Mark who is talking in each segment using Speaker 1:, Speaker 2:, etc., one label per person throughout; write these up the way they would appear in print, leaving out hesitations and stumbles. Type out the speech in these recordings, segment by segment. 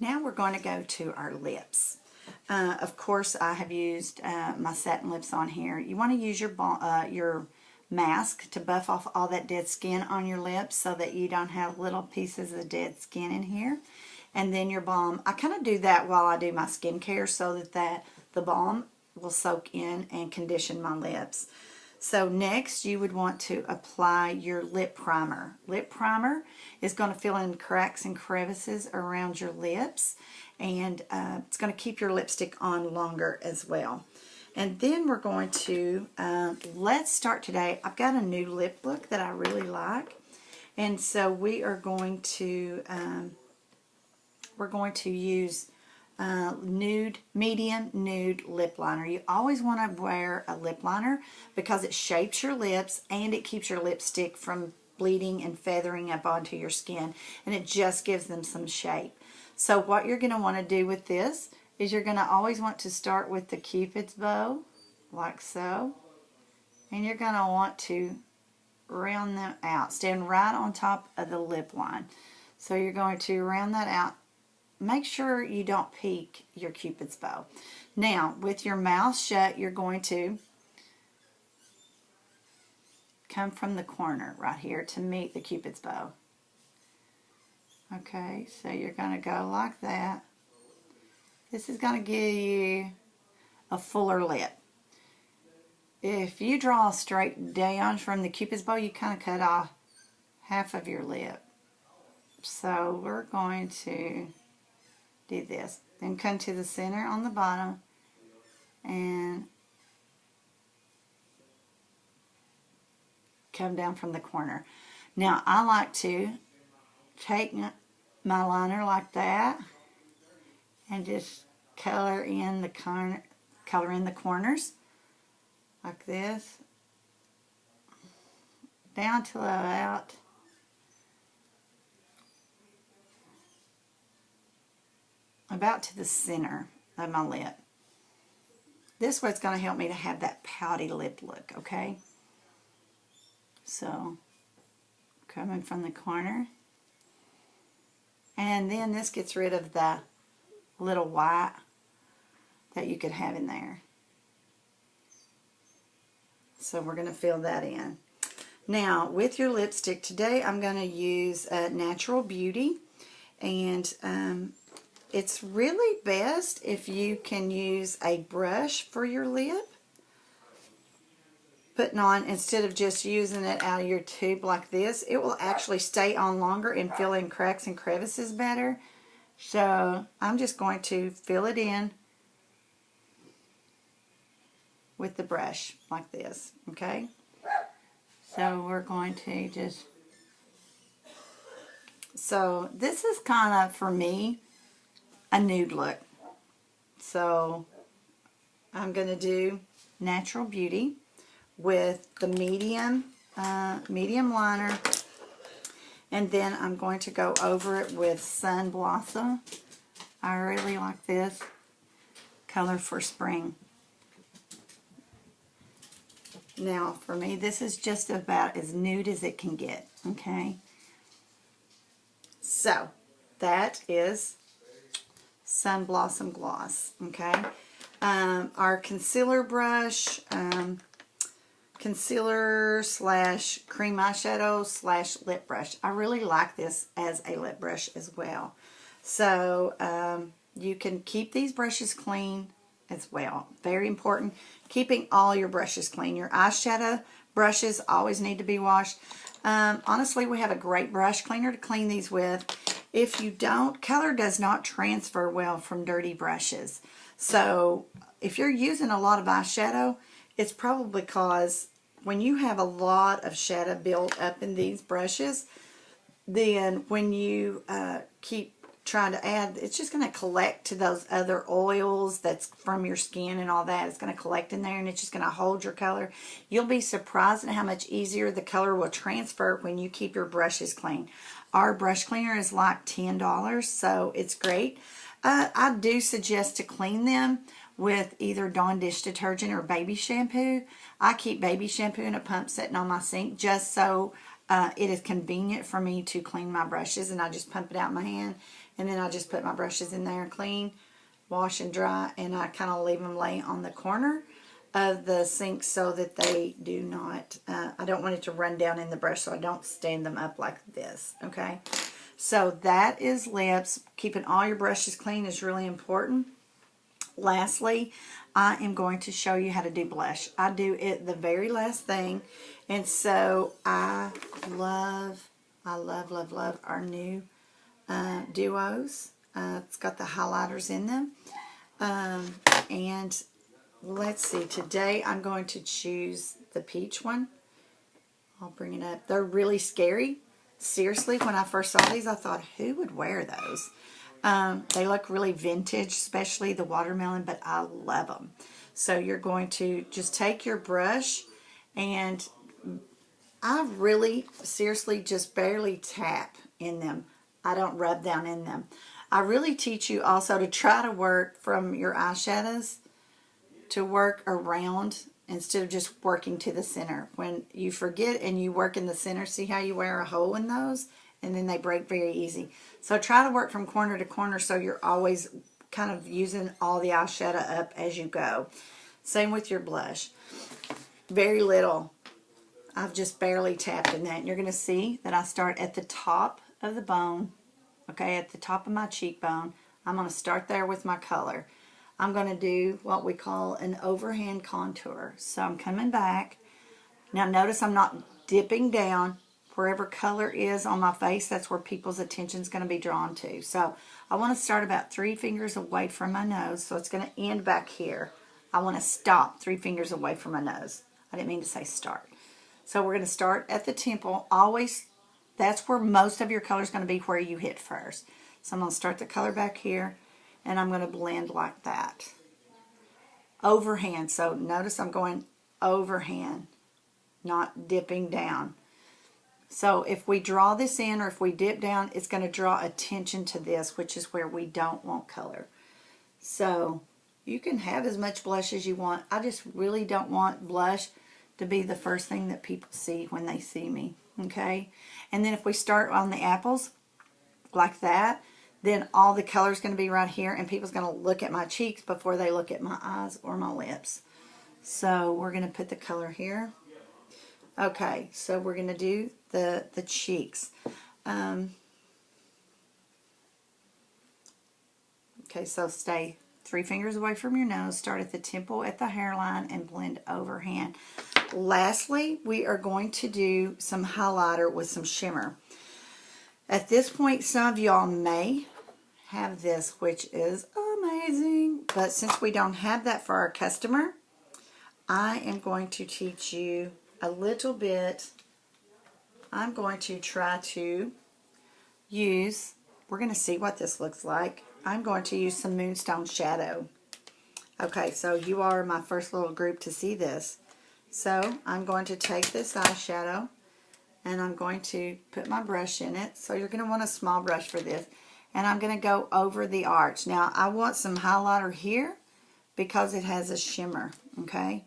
Speaker 1: Now we're going to go to our lips. Of course, I have used my satin lips on here. You want to use your mask to buff off all that dead skin on your lips so that you don't have little pieces of dead skin in here. And then your balm. I kind of do that while I do my skincare so that the balm will soak in and condition my lips. So next you would want to apply your lip primer. Lip primer is going to fill in cracks and crevices around your lips, and it's going to keep your lipstick on longer as well. And then we're going to, let's start today. I've got a new lip look that I really like, and so we are going to, use medium nude lip liner. You always want to wear a lip liner because it shapes your lips and it keeps your lipstick from bleeding and feathering up onto your skin, and it just gives them some shape. So what you're going to want to do with this is you're going to always want to start with the Cupid's bow, like so, and you're going to want to round them out. Stand right on top of the lip line. So you're going to round that out. Make sure you don't peak your Cupid's bow. Now, with your mouth shut, you're going to come from the corner right here to meet the Cupid's bow. Okay, so you're going to go like that. This is going to give you a fuller lip. If you draw straight down from the Cupid's bow, you kind of cut off half of your lip. So we're going to do this. Then come to the center on the bottom and come down from the corner. Now I like to take my liner like that and just color in the corners like this down to about to the center of my lip. This way it's going to help me to have that pouty lip look, okay? So, coming from the corner. And then this gets rid of the little white that you could have in there. So we're going to fill that in. Now, with your lipstick, today I'm going to use Natural Beauty. And it's really best if you can use a brush for your lip. Putting on, instead of just using it out of your tube like this, it will actually stay on longer and fill in cracks and crevices better. So I'm just going to fill it in with the brush like this, okay? So we're going to just, so this is kind of, for me, a nude look. So I'm going to do Natural Beauty with the medium liner, and then I'm going to go over it with Sun Blossom. I really like this color for spring. Now for me, this is just about as nude as it can get, okay? So that is Sun Blossom Gloss, okay? Our concealer brush, concealer slash cream eyeshadow slash lip brush. I really like this as a lip brush as well. So you can keep these brushes clean as well. Very important, keeping all your brushes clean. Your eyeshadow brushes always need to be washed. Honestly, we have a great brush cleaner to clean these with. If you don't, color does not transfer well from dirty brushes. So if you're using a lot of eyeshadow, it's probably because when you have a lot of shadow built up in these brushes, then when you keep trying to add, it's just going to collect to those other oils that's from your skin and all that. It's going to collect in there and it's just going to hold your color. You'll be surprised at how much easier the color will transfer when you keep your brushes clean. Our brush cleaner is like $10, so it's great. I do suggest to clean them with either Dawn dish detergent or baby shampoo. I keep baby shampoo in a pump sitting on my sink just so it is convenient for me to clean my brushes, and I just pump it out in my hand And then I just put my brushes in there clean, wash and dry, and I kind of leave them lay on the corner of the sink so that they do not, I don't want it to run down in the brush, so I don't stand them up like this, okay? So that is lips. Keeping all your brushes clean is really important. Lastly, I am going to show you how to do blush. I do it the very last thing, and so I love our new duos. It's got the highlighters in them. And let's see, today I'm going to choose the peach one. I'll bring it up. They're really scary. Seriously, when I first saw these, I thought, who would wear those? They look really vintage, especially the watermelon, but I love them. So you're going to just take your brush, and I really, seriously, just barely tap in them. I don't rub down in them. I really teach you also to try to work from your eyeshadows to work around instead of just working to the center. When you forget and you work in the center, see how you wear a hole in those? And then they break very easy. So try to work from corner to corner so you're always kind of using all the eyeshadow up as you go. Same with your blush. Very little. I've just barely tapped in that. And you're going to see that I start at the top of the bone, okay, at the top of my cheekbone. I'm going to start there with my color. I'm going to do what we call an overhand contour. So I'm coming back. Now notice I'm not dipping down. Wherever color is on my face, that's where people's attention is going to be drawn to. So I want to start about 3 fingers away from my nose. So it's going to end back here. I want to stop 3 fingers away from my nose. I didn't mean to say start. So we're going to start at the temple. Always, that's where most of your color is going to be, where you hit first. So I'm going to start the color back here, and I'm going to blend like that. Overhand. So notice I'm going overhand, not dipping down. So if we draw this in or if we dip down, it's going to draw attention to this, which is where we don't want color. So you can have as much blush as you want. I just really don't want blush to be the first thing that people see when they see me, okay? And then if we start on the apples like that, then all the color is going to be right here, and people's going to look at my cheeks before they look at my eyes or my lips. So we're going to put the color here. Okay, so we're going to do the cheeks. Okay, so stay 3 fingers away from your nose. Start at the temple, at the hairline, and blend overhand. Lastly, we are going to do some highlighter with some shimmer. At this point, some of y'all may have this, which is amazing. But since we don't have that for our customer, I am going to teach you a little bit. I'm going to try to use, we're going to see what this looks like. I'm going to use some Moonstone Shadow. Okay, so you are my first little group to see this. So I'm going to take this eyeshadow and I'm going to put my brush in it. So you're going to want a small brush for this. And I'm going to go over the arch. Now I want some highlighter here because it has a shimmer, okay?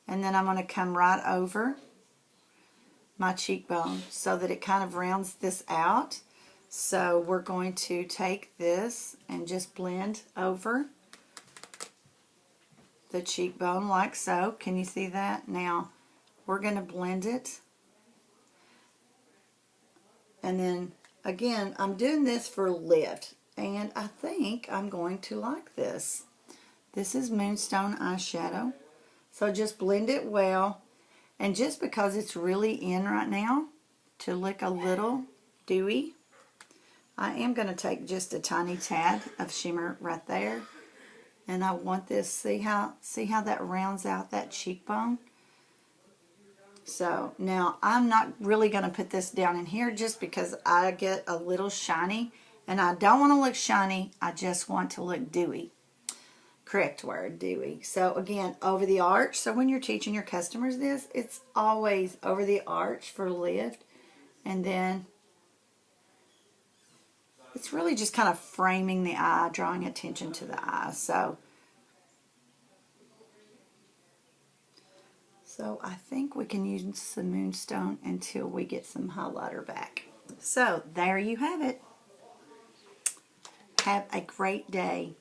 Speaker 1: And then I'm going to come right over my cheekbone so that it kind of rounds this out. So we're going to take this and just blend over the cheekbone like so. Can you see that? Now we're going to blend it. And then again, I'm doing this for lift. And I think I'm going to like this. This is Moonstone eyeshadow. So just blend it well. And just because it's really in right now to look a little dewy, I am going to take just a tiny tad of shimmer right there. And I want this, see how that rounds out that cheekbone? So now I'm not really going to put this down in here just because I get a little shiny. And I don't want to look shiny, I just want to look dewy. Correct word, dewy. So again, over the arch. So when you're teaching your customers this, it's always over the arch for lift. And then it's really just kind of framing the eye, drawing attention to the eye. So I think we can use some Moonstone until we get some highlighter back. So there you have it. Have a great day.